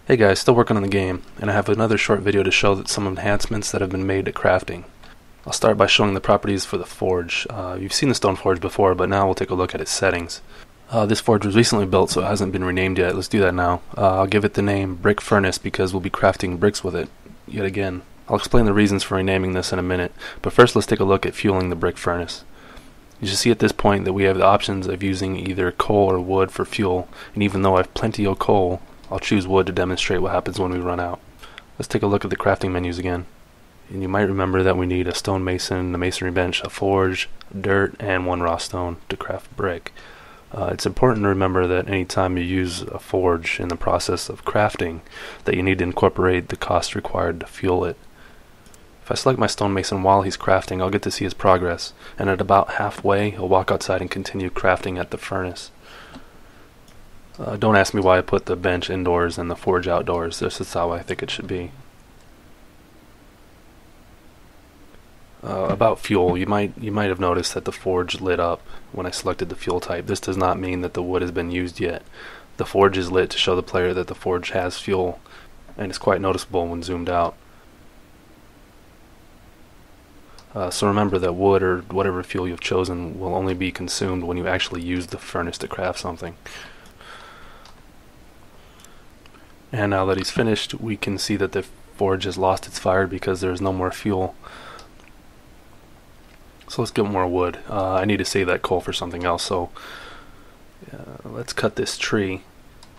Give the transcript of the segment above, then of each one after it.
Hey guys, still working on the game, and I have another short video to show some enhancements that have been made to crafting. I'll start by showing the properties for the forge. You've seen the stone forge before, but now we'll take a look at its settings. This forge was recently built, so it hasn't been renamed yet. Let's do that now. I'll give it the name Brick Furnace because we'll be crafting bricks with it yet again. I'll explain the reasons for renaming this in a minute, but first let's take a look at fueling the brick furnace. You should see at this point that we have the options of using either coal or wood for fuel, and even though I have plenty of coal, I'll choose wood to demonstrate what happens when we run out. Let's take a look at the crafting menus again. And you might remember that we need a stonemason, a masonry bench, a forge, dirt, and 1 raw stone to craft brick. It's important to remember that anytime you use a forge in the process of crafting, that you need to incorporate the cost required to fuel it. If I select my stonemason while he's crafting, I'll get to see his progress, and at about halfway, he'll walk outside and continue crafting at the furnace. Don't ask me why I put the bench indoors and the forge outdoors. This is how I think it should be. About fuel, you might have noticed that the forge lit up when I selected the fuel type. This does not mean that the wood has been used yet. The forge is lit to show the player that the forge has fuel, and it's quite noticeable when zoomed out. So remember that wood or whatever fuel you've chosen will only be consumed when you actually use the furnace to craft something. And now that he's finished, we can see that the forge has lost its fire because there's no more fuel. So let's get more wood. I need to save that coal for something else, so let's cut this tree.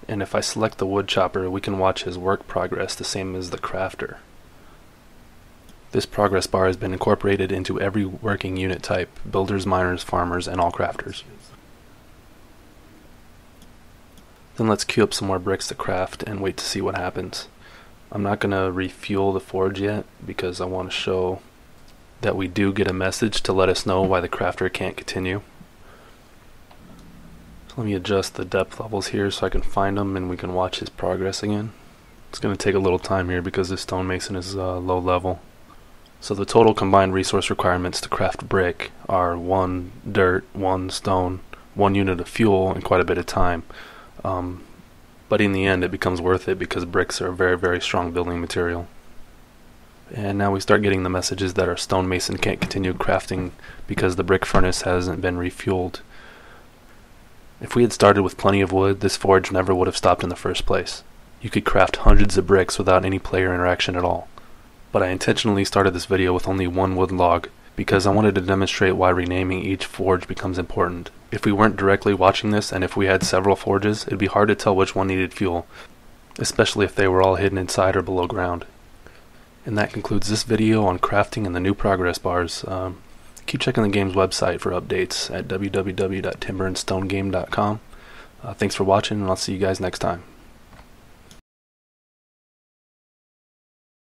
And if I select the wood chopper, we can watch his work progress the same as the crafter. This progress bar has been incorporated into every working unit type: builders, miners, farmers, and all crafters. Then let's queue up some more bricks to craft and wait to see what happens. I'm not going to refuel the forge yet because I want to show that we do get a message to let us know why the crafter can't continue. So let me adjust the depth levels here so I can find him and we can watch his progress again. It's going to take a little time here because this stonemason is low level. So the total combined resource requirements to craft brick are 1 dirt, 1 stone, 1 unit of fuel, and quite a bit of time. But in the end it becomes worth it because bricks are a very, very strong building material. And now we start getting the messages that our stonemason can't continue crafting because the brick furnace hasn't been refueled. If we had started with plenty of wood, this forge never would have stopped in the first place. You could craft hundreds of bricks without any player interaction at all. But I intentionally started this video with only 1 wood log because I wanted to demonstrate why renaming each forge becomes important. If we weren't directly watching this and if we had several forges, it'd be hard to tell which one needed fuel, especially if they were all hidden inside or below ground. And that concludes this video on crafting and the new progress bars. Keep checking the game's website for updates at www.timberandstonegame.com. Thanks for watching, and I'll see you guys next time.